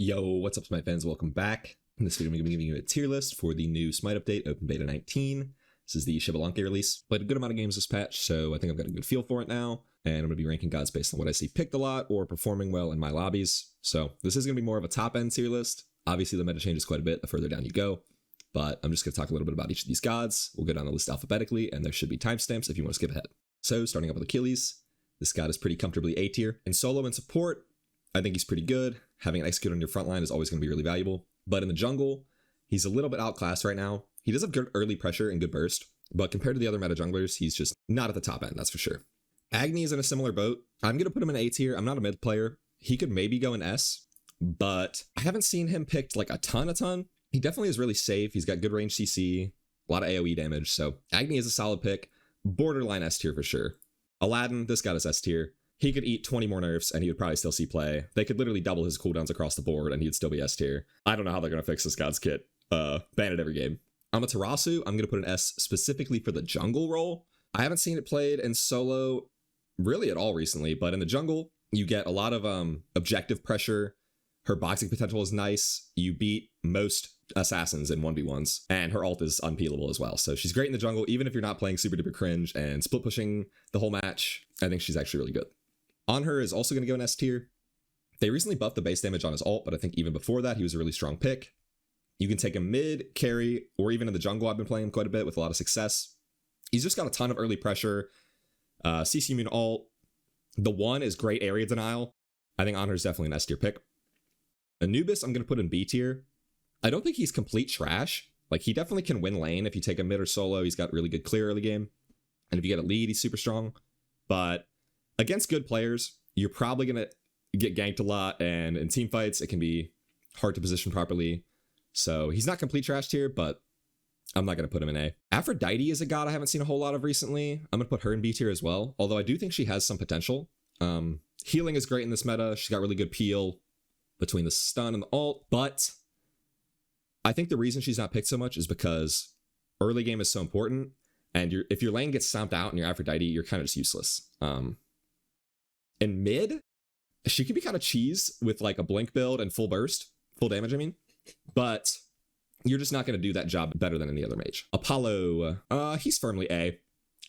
Yo, what's up, Smite fans? Welcome back. In this video, I'm going to be giving you a tier list for the new Smite update, Open Beta 19. This is the Xbalanque release. Played a good amount of games this patch, so I think I've got a good feel for it now. And I'm going to be ranking gods based on what I see picked a lot or performing well in my lobbies. So this is going to be more of a top-end tier list. Obviously, the meta changes quite a bit the further down you go. But I'm just going to talk a little bit about each of these gods. We'll go down the list alphabetically, and there should be timestamps if you want to skip ahead. So, starting up with Achilles. This god is pretty comfortably A tier. In solo and support, I think he's pretty good. Having an execute on your front line is always going to be really valuable. But in the jungle, he's a little bit outclassed right now. He does have good early pressure and good burst, but compared to the other meta junglers, he's just not at the top end, that's for sure. Agni is in a similar boat. I'm going to put him in A tier. I'm not a mid player. He could maybe go in S, but I haven't seen him picked like a ton. He definitely is really safe. He's got good range CC, a lot of AoE damage, so Agni is a solid pick. Borderline S tier for sure. Aladdin, this guy is S tier. He could eat 20 more nerfs and he would probably still see play. They could literally double his cooldowns across the board and he'd still be S tier. I don't know how they're going to fix this god's kit. Ban it every game. Amaterasu, I'm going to put an S specifically for the jungle role. I haven't seen it played in solo really at all recently, but in the jungle, you get a lot of objective pressure. Her boxing potential is nice. You beat most assassins in 1v1s, and her ult is unpeelable as well. So she's great in the jungle, even if you're not playing super duper cringe and split pushing the whole match. I think she's actually really good. Anhur is also going to go in S tier. They recently buffed the base damage on his ult, but I think even before that, he was a really strong pick. You can take him mid, carry, or even in the jungle. I've been playing him quite a bit with a lot of success. He's just got a ton of early pressure. CC immune ult. The one is great area denial. I think Anhur is definitely an S tier pick. Anubis, I'm going to put in B tier. I don't think he's complete trash. Like, he definitely can win lane if you take a mid or solo. He's got really good clear early game. And if you get a lead, he's super strong. But against good players, you're probably going to get ganked a lot. And in team fights, it can be hard to position properly. So he's not complete trash tier, but I'm not going to put him in A. Aphrodite is a god I haven't seen a whole lot of recently. I'm going to put her in B tier as well. Although I do think she has some potential. Healing is great in this meta. She's got really good peel between the stun and the ult. But I think the reason she's not picked so much is because early game is so important. And if your lane gets stomped out and you're Aphrodite, you're kind of just useless. In mid, she could be kind of cheese with like a blink build and full burst, full damage, I mean. But you're just not going to do that job better than any other mage. Apollo, he's firmly A.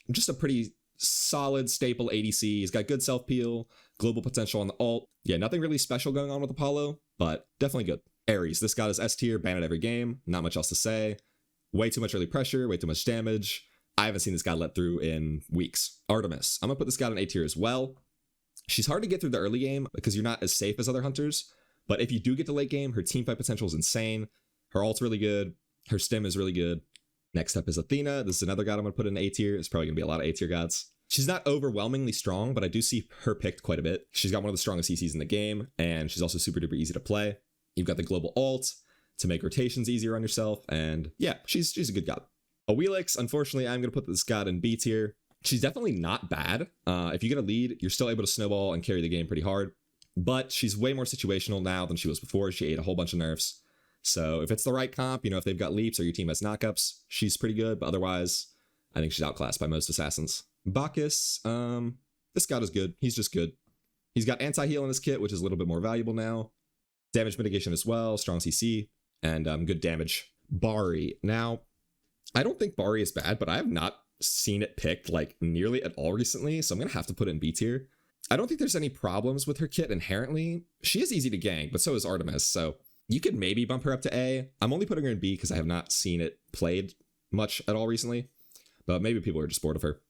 Just a pretty solid staple ADC. He's got good self-peel, global potential on the ult. Yeah, nothing really special going on with Apollo, but definitely good. Ares, this god is S tier, ban it every game. Not much else to say. Way too much early pressure, way too much damage. I haven't seen this god let through in weeks. Artemis, I'm going to put this god in A tier as well. She's hard to get through the early game because you're not as safe as other hunters. But if you do get to late game, her team fight potential is insane. Her ult's really good. Her stim is really good. Next up is Athena. This is another god I'm going to put in A tier. It's probably going to be a lot of A tier gods. She's not overwhelmingly strong, but I do see her picked quite a bit. She's got one of the strongest CCs in the game, and she's also super duper easy to play. You've got the global ult to make rotations easier on yourself, and yeah, she's a good god. Awilix, unfortunately, I'm going to put this god in B tier. She's definitely not bad. If you get a lead, you're still able to snowball and carry the game pretty hard, but she's way more situational now than she was before. She ate a whole bunch of nerfs. So if it's the right comp, if they've got leaps or your team has knockups, she's pretty good, but otherwise, I think she's outclassed by most assassins. Bacchus, this god is good. He's just good. He's got anti-heal in his kit, which is a little bit more valuable now. Damage mitigation as well, strong CC, and good damage. Bari. Now, I don't think Bari is bad, but I have not seen it picked like nearly at all recently, so I'm going to have to put it in B tier. I don't think there's any problems with her kit inherently. She is easy to gank, but so is Artemis, so you could maybe bump her up to A. I'm only putting her in B because I have not seen it played much at all recently, but maybe people are just bored of her.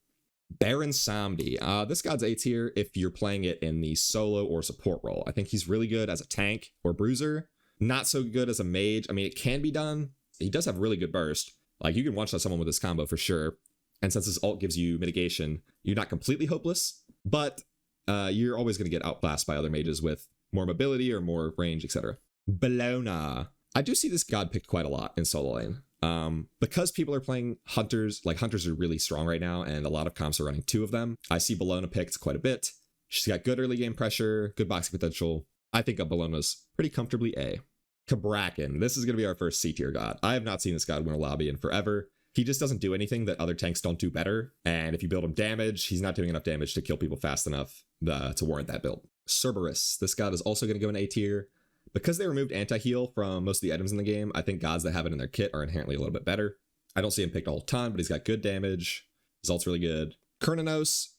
Baron Samedi. This god's A tier if you're playing it in the solo or support role. I think he's really good as a tank or bruiser. Not so good as a mage. I mean, it can be done. He does have really good burst. Like, you can one-shot someone with this combo for sure. And since his ult gives you mitigation, you're not completely hopeless, but you're always going to get outclassed by other mages with more mobility or more range, etc. Bellona. I do see this god picked quite a lot in solo lane. Because people are playing hunters, like hunters are really strong right now, and a lot of comps are running two of them. I see Bellona picked quite a bit. She's got good early game pressure, good boxing potential. I think Bellona's pretty comfortably A. Cabrakan. This is going to be our first C tier god. I have not seen this god win a lobby in forever. He just doesn't do anything that other tanks don't do better. And if you build him damage, he's not doing enough damage to kill people fast enough to warrant that build. Cerberus. This god is also going to go in A tier. Because they removed anti-heal from most of the items in the game, I think gods that have it in their kit are inherently a little bit better. I don't see him picked a whole ton, but he's got good damage. His ult's really good. Cernunnos,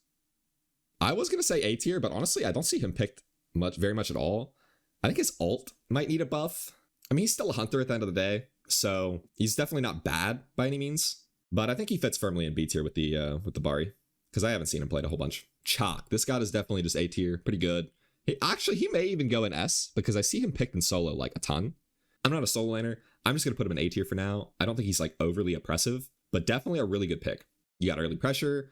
I was going to say A tier, but honestly, I don't see him picked very much at all. I think his ult might need a buff. I mean, he's still a hunter at the end of the day, so he's definitely not bad by any means. But I think he fits firmly in B tier with the Bari, because I haven't seen him played a whole bunch. Chaac, this god is definitely just A tier, pretty good. He may even go in S, because I see him picked in solo like a ton. I'm not a solo laner. I'm just going to put him in A tier for now. I don't think he's like overly oppressive, but definitely a really good pick. You got early pressure,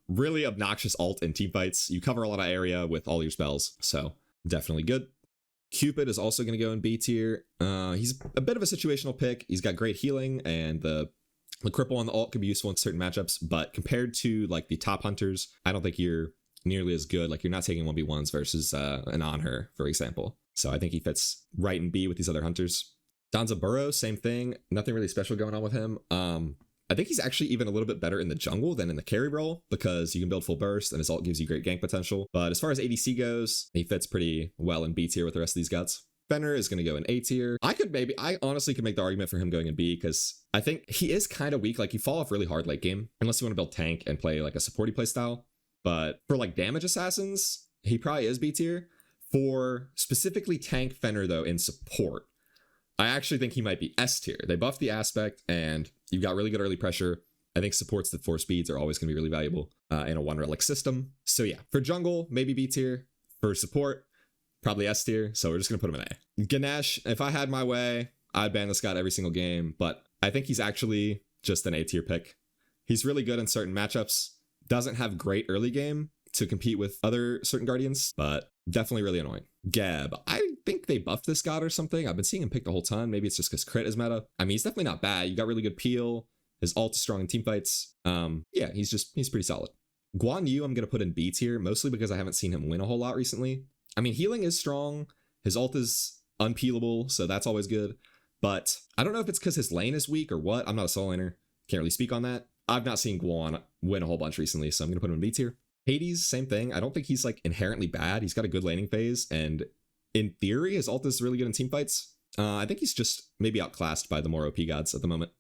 really obnoxious ult in teamfights. You cover a lot of area with all your spells, so definitely good. Cupid is also going to go in B tier. He's a bit of a situational pick. He's got great healing, and the cripple on the ult could be useful in certain matchups, but compared to like the top hunters, I don't think you're nearly as good. Like, you're not taking 1v1s versus an Anhur, for example. So I think he fits right in B with these other hunters. Danzaburou, same thing. Nothing really special going on with him. I think he's actually even a little bit better in the jungle than in the carry role, because you can build full burst and his ult gives you great gank potential. But as far as ADC goes, he fits pretty well in B tier with the rest of these gods. Fenrir is going to go in A tier. I honestly could make the argument for him going in B, because I think he is kind of weak. Like, you fall off really hard late game, unless you want to build tank and play like a supporty play style. But for like damage assassins, he probably is B tier. For specifically tank Fenrir though in support, I actually think he might be S tier. They buffed the aspect and you've got really good early pressure. I think supports that 4 speeds are always going to be really valuable in a 1 relic system. So yeah, for jungle, maybe B tier. For support, probably S tier. So we're just going to put him in A. Ganesh, if I had my way, I'd ban this god every single game, but I think he's actually just an A tier pick. He's really good in certain matchups. Doesn't have great early game to compete with other certain guardians, but definitely really annoying. Gab, I think they buffed this god or something. I've been seeing him picked a whole ton. Maybe it's just because crit is meta. I mean, he's definitely not bad. You got really good peel. His ult is strong in teamfights. Yeah, he's pretty solid. Guan Yu, I'm going to put in B tier, mostly because I haven't seen him win a whole lot recently. I mean, healing is strong. His ult is unpeelable, so that's always good. But I don't know if it's because his lane is weak or what. I'm not a solo laner. Can't really speak on that. I've not seen Guan win a whole bunch recently, so I'm going to put him in B tier. Hades, same thing. I don't think he's like inherently bad. He's got a good laning phase, and in theory, his ult is really good in teamfights. I think he's just maybe outclassed by the more OP gods at the moment.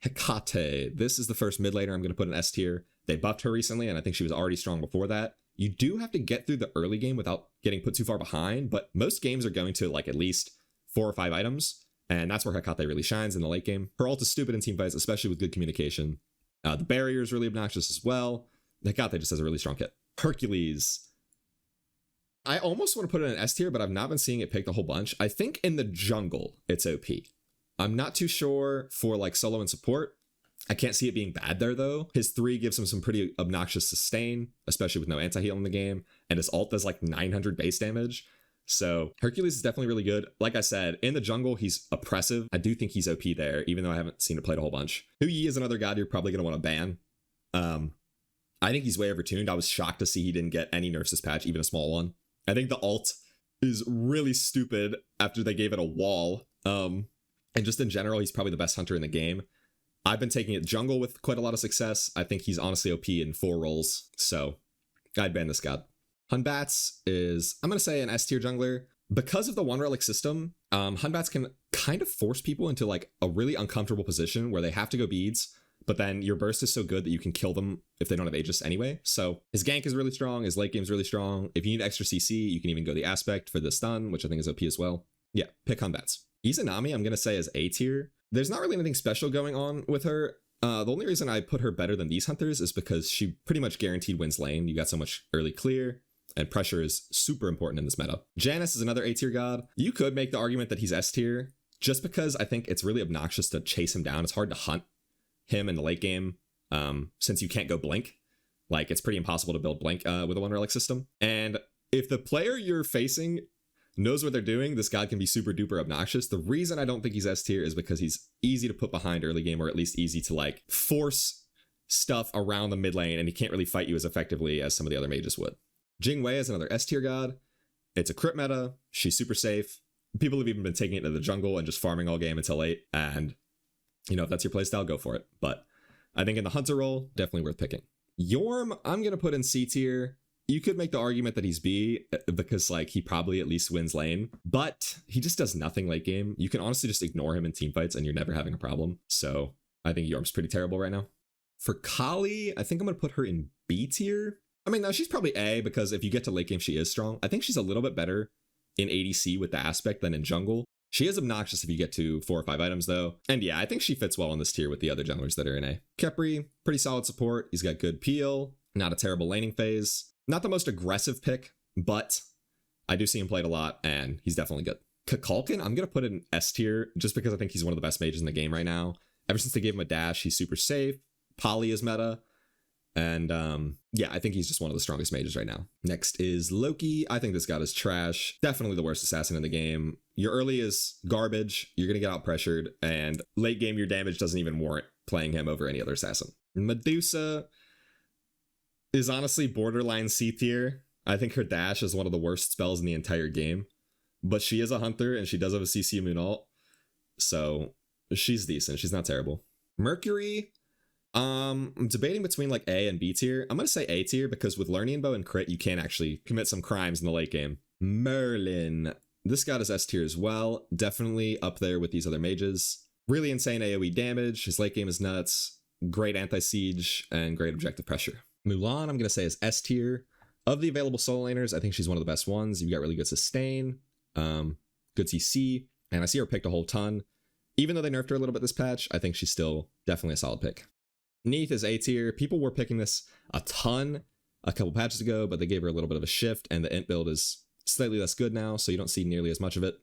Hecate, this is the first mid laner I'm going to put in S tier. They buffed her recently, and I think she was already strong before that. You do have to get through the early game without getting put too far behind, but most games are going to like at least 4 or 5 items, and that's where Hecate really shines in the late game. Her ult is stupid in teamfights, especially with good communication. The barrier is really obnoxious as well. Hecate just has a really strong kit. Hercules. I almost want to put it in S tier, but I've not been seeing it picked a whole bunch. I think in the jungle, it's OP. I'm not too sure for like solo and support. I can't see it being bad there though. His 3 gives him some pretty obnoxious sustain, especially with no anti-heal in the game. And his ult does like 900 base damage. So Hercules is definitely really good. Like I said, in the jungle, he's oppressive. I do think he's OP there, even though I haven't seen it played a whole bunch. Hou Yi is another god you're probably going to want to ban. I think he's way overtuned. I was shocked to see he didn't get any nerfs this patch, even a small one. I think the ult is really stupid after they gave it a wall. And just in general, he's probably the best hunter in the game. I've been taking it jungle with quite a lot of success. I think he's honestly OP in 4 roles. So I'd ban this god. Hun Batz is, I'm going to say, an S tier jungler. Because of the 1 relic system, Hun Batz can kind of force people into like a really uncomfortable position where they have to go beads, but then your burst is so good that you can kill them if they don't have Aegis anyway. So his gank is really strong, his late game is really strong. If you need extra CC, you can even go the aspect for the stun, which I think is OP as well. Yeah, pick Hun Batz. Izanami, I'm going to say, is A tier. There's not really anything special going on with her. The only reason I put her better than these hunters is because she pretty much guaranteed wins lane. You got so much early clear, and pressure is super important in this meta. Janus is another A tier god. You could make the argument that he's S tier, just because I think it's really obnoxious to chase him down. It's hard to hunt him in the late game, since you can't go blink. Like, it's pretty impossible to build blink with a 1 relic system. And if the player you're facing knows what they're doing, this god can be super duper obnoxious. The reason I don't think he's S tier is because he's easy to put behind early game, or at least easy to like force stuff around the mid lane, and he can't really fight you as effectively as some of the other mages would. Jing Wei is another S tier god. It's a crit meta. She's super safe. People have even been taking it to the jungle and just farming all game until late. And, you know, if that's your playstyle, go for it. But I think in the hunter role, definitely worth picking. Yorm, I'm going to put in C tier. You could make the argument that he's B because like he probably at least wins lane, but he just does nothing late game. You can honestly just ignore him in team fights and you're never having a problem. So I think Yorm's pretty terrible right now. For Kali, I think I'm going to put her in B tier. I mean, no, she's probably A because if you get to late game, she is strong. I think she's a little bit better in ADC with the aspect than in jungle. She is obnoxious if you get to 4 or 5 items though. And yeah, I think she fits well in this tier with the other junglers that are in A. Khepri, pretty solid support. He's got good peel, not a terrible laning phase. Not the most aggressive pick, but I do see him played a lot and he's definitely good. Kukulkan, I'm going to put in S tier just because I think he's one of the best mages in the game right now. Ever since they gave him a dash, he's super safe. Poly is meta. And yeah, I think he's just one of the strongest mages right now. Next is Loki. I think this god is trash. Definitely the worst assassin in the game. Your early is garbage. You're going to get out pressured. And late game, your damage doesn't even warrant playing him over any other assassin. Medusa is honestly borderline C tier. I think her dash is one of the worst spells in the entire game. But she is a hunter and she does have a CC Moon ult. So she's decent. She's not terrible. Mercury. I'm debating between like A and B tier. I'm going to say A tier because with Learning Bow and crit, you can actually commit some crimes in the late game. Merlin. This god is S tier as well. Definitely up there with these other mages. Really insane AoE damage. His late game is nuts. Great anti-siege and great objective pressure. Mulan, I'm going to say is S tier. Of the available solo laners, I think she's one of the best ones. You've got really good sustain, good CC, and I see her picked a whole ton. Even though they nerfed her a little bit this patch, I think she's still definitely a solid pick. Neith is A tier. People were picking this a ton a couple patches ago, but they gave her a little bit of a shift, and the int build is slightly less good now, so you don't see nearly as much of it.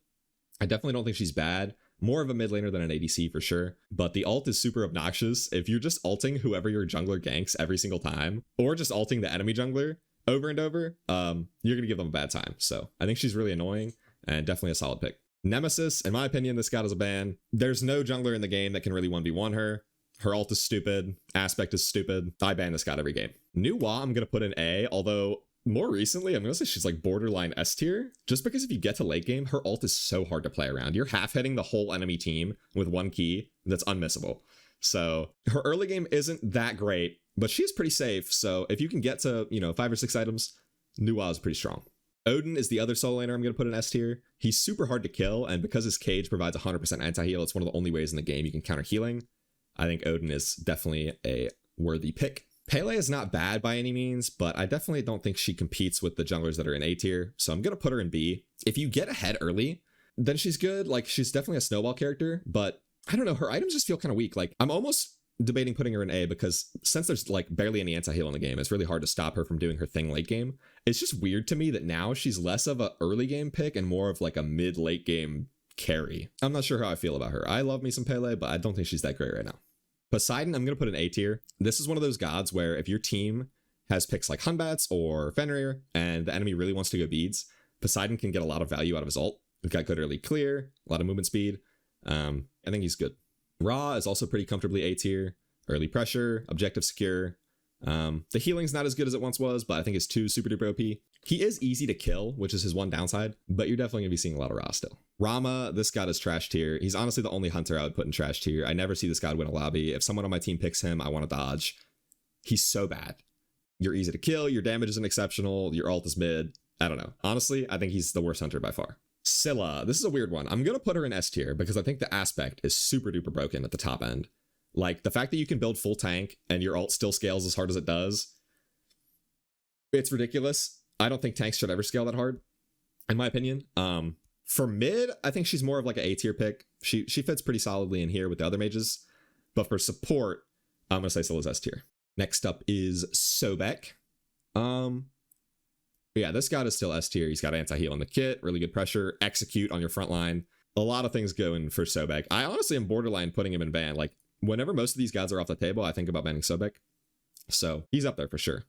I definitely don't think she's bad. More of a mid laner than an ADC for sure, but the ult is super obnoxious. If you're just ulting whoever your jungler ganks every single time, or just ulting the enemy jungler over and over, you're going to give them a bad time. So I think she's really annoying and definitely a solid pick. Nemesis, in my opinion, this god is a ban. There's no jungler in the game that can really 1v1 her. Her ult is stupid. Aspect is stupid. I ban this god every game. Nuwa, I'm going to put in A, although more recently, I'm going to say she's like borderline S tier. Just because if you get to late game, her ult is so hard to play around. You're half hitting the whole enemy team with one key that's unmissable. So her early game isn't that great, but she's pretty safe. So if you can get to, 5 or 6 items, Nuwa is pretty strong. Odin is the other solo laner I'm going to put in S tier. He's super hard to kill, and because his cage provides 100% anti-heal, it's one of the only ways in the game you can counter healing. I think Odin is definitely a worthy pick. Pele is not bad by any means, but I definitely don't think she competes with the junglers that are in A tier, so I'm going to put her in B. If you get ahead early, then she's good. Like, she's definitely a snowball character, but I don't know, her items just feel kind of weak. Like, I'm almost debating putting her in A because since there's like barely any anti-heal in the game, it's really hard to stop her from doing her thing late game. It's just weird to me that now she's less of a early game pick and more of like a mid-late game carry. I'm not sure how I feel about her. I love me some Pele, but I don't think she's that great right now. Poseidon, I'm going to put in A tier. This is one of those gods where if your team has picks like Hun Batz or Fenrir and the enemy really wants to go beads, Poseidon can get a lot of value out of his ult. He's got good early clear, a lot of movement speed. I think he's good. Ra is also pretty comfortably A tier. Early pressure, objective secure. The healing's not as good as it once was, but I think it's 2 super duper OP. He is easy to kill, which is his one downside, but you're definitely going to be seeing a lot of Ra still. Rama, this god is trash tier. He's honestly the only hunter I would put in trash tier. I never see this god win a lobby. If someone on my team picks him, I want to dodge. He's so bad. You're easy to kill, your damage isn't exceptional, your ult is mid. I don't know. Honestly, I think he's the worst hunter by far. Scylla, this is a weird one. I'm going to put her in S tier because I think the aspect is super duper broken at the top end. Like, the fact that you can build full tank and your ult still scales as hard as it does, it's ridiculous. I don't think tanks should ever scale that hard, in my opinion. For mid, I think she's more of like an A tier pick. She fits pretty solidly in here with the other mages. But for support, I'm going to say Scylla's S tier. Next up is Sobek. Yeah, this god is still S tier. He's got anti-heal in the kit, really good pressure, execute on your front line. A lot of things going for Sobek. I honestly am borderline putting him in ban. Like, whenever most of these gods are off the table, I think about banning Sobek. So he's up there for sure.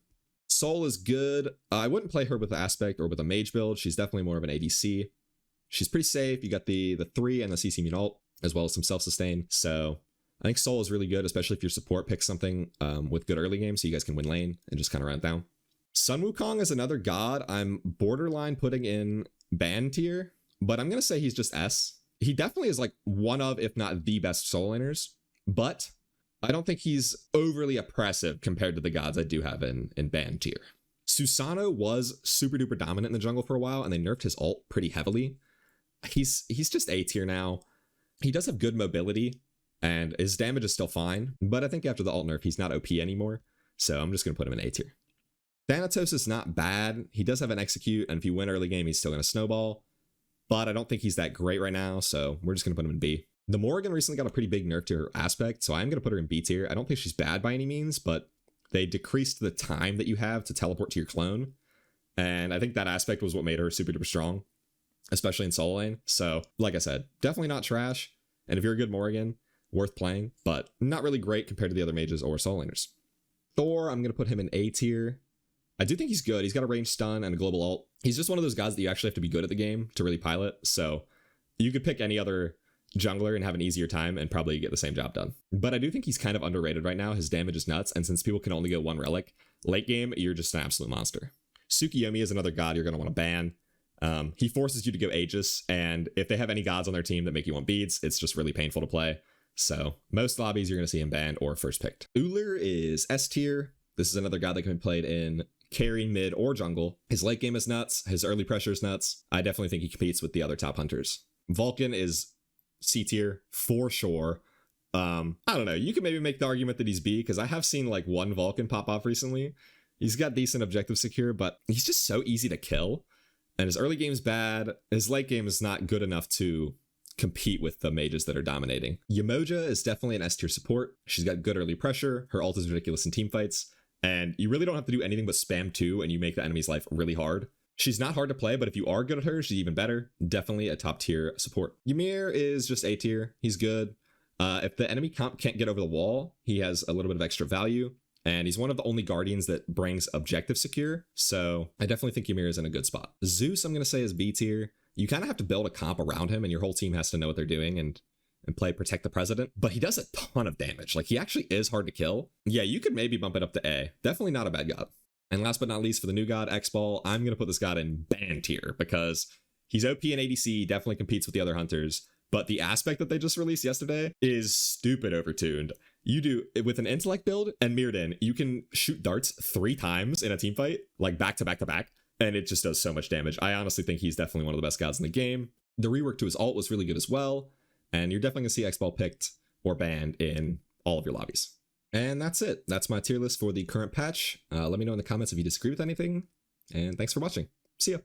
Soul is good. I wouldn't play her with the aspect or with a mage build. She's definitely more of an ADC. She's pretty safe. You got the 3 and the CC Immune ult, as well as some self-sustain. So I think Soul is really good, especially if your support picks something with good early game so you guys can win lane and just kind of run it down. Sun Wukong is another god I'm borderline putting in ban tier, but I'm going to say he's just S. He definitely is like one of, if not the best soul laners, but I don't think he's overly oppressive compared to the gods I do have in ban tier. Susanoo was super duper dominant in the jungle for a while, and they nerfed his ult pretty heavily. He's just A tier now. He does have good mobility, and his damage is still fine, but I think after the ult nerf, he's not OP anymore, so I'm just going to put him in A tier. Thanatos is not bad. He does have an execute, and if you win early game, he's still going to snowball, but I don't think he's that great right now, so we're just going to put him in B. The Morrigan recently got a pretty big nerf to her aspect, so I'm going to put her in B tier. I don't think she's bad by any means, but they decreased the time that you have to teleport to your clone, and I think that aspect was what made her super duper strong, especially in solo lane. So, like I said, definitely not trash, and if you're a good Morrigan, worth playing, but not really great compared to the other mages or solo laners. Thor, I'm going to put him in A tier. I do think he's good. He's got a ranged stun and a global ult. He's just one of those guys that you actually have to be good at the game to really pilot, so you could pick any other jungler and have an easier time and probably get the same job done. But I do think he's kind of underrated right now. His damage is nuts, and since people can only go one relic, late game, you're just an absolute monster. Tsukiyomi is another god you're going to want to ban. He forces you to go Aegis, and if they have any gods on their team that make you want beads, it's just really painful to play. So most lobbies you're going to see him banned or first picked. Ullr is S tier. This is another god that can be played in carry, mid, or jungle. His late game is nuts. His early pressure is nuts. I definitely think he competes with the other top hunters. Vulcan is C tier for sure. I don't know. You could maybe make the argument that he's B, because I have seen like one Vulcan pop off recently. He's got decent objective secure, but he's just so easy to kill. And his early game is bad. His late game is not good enough to compete with the mages that are dominating. Yemoja is definitely an S tier support. She's got good early pressure. Her ult is ridiculous in team fights. And you really don't have to do anything but spam 2 and you make the enemy's life really hard. She's not hard to play, but if you are good at her, she's even better. Definitely a top tier support. Ymir is just A tier. He's good. If the enemy comp can't get over the wall, he has a little bit of extra value. And he's one of the only guardians that brings objective secure. So I definitely think Ymir is in a good spot. Zeus, I'm going to say, is B tier. You kind of have to build a comp around him, and your whole team has to know what they're doing and play Protect the President. But he does a ton of damage. Like, he actually is hard to kill. Yeah, you could maybe bump it up to A. Definitely not a bad god. And last but not least, for the new god, Xbal, I'm going to put this god in ban tier because he's OP in ADC, definitely competes with the other hunters. But the aspect that they just released yesterday is stupid overtuned. You do it with an intellect build and Mirrodin, you can shoot darts 3 times in a team fight, like back to back to back, and it just does so much damage. I honestly think he's definitely one of the best gods in the game. The rework to his ult was really good as well, and you're definitely going to see Xbal picked or banned in all of your lobbies. And that's it. That's my tier list for the current patch. Let me know in the comments if you disagree with anything, and thanks for watching. See ya.